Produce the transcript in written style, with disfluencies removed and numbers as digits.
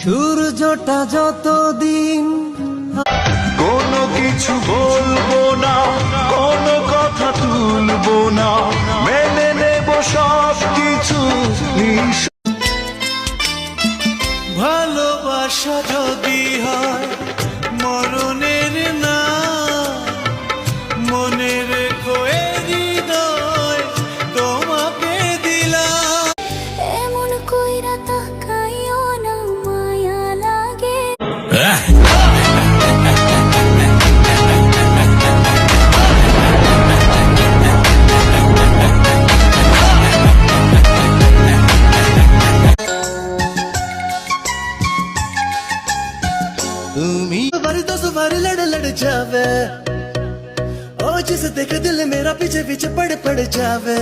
সূর্যটা যতদিন কোনো কিছু বলবো না, কোনো কথা তুলবো না, মেনে নেব সব কিছু। ভালোবাসা যদি হয় মরণের না, মনে রেখো এ হৃদয় তোমাকে দিলাম। এমন কইরা তাকাইও না, মায়া লাগে। तुमी बारी 10 बारी लड़ जावे, ओ जिसे देख दिल मेरा पीछे पीछे पड़ जावे।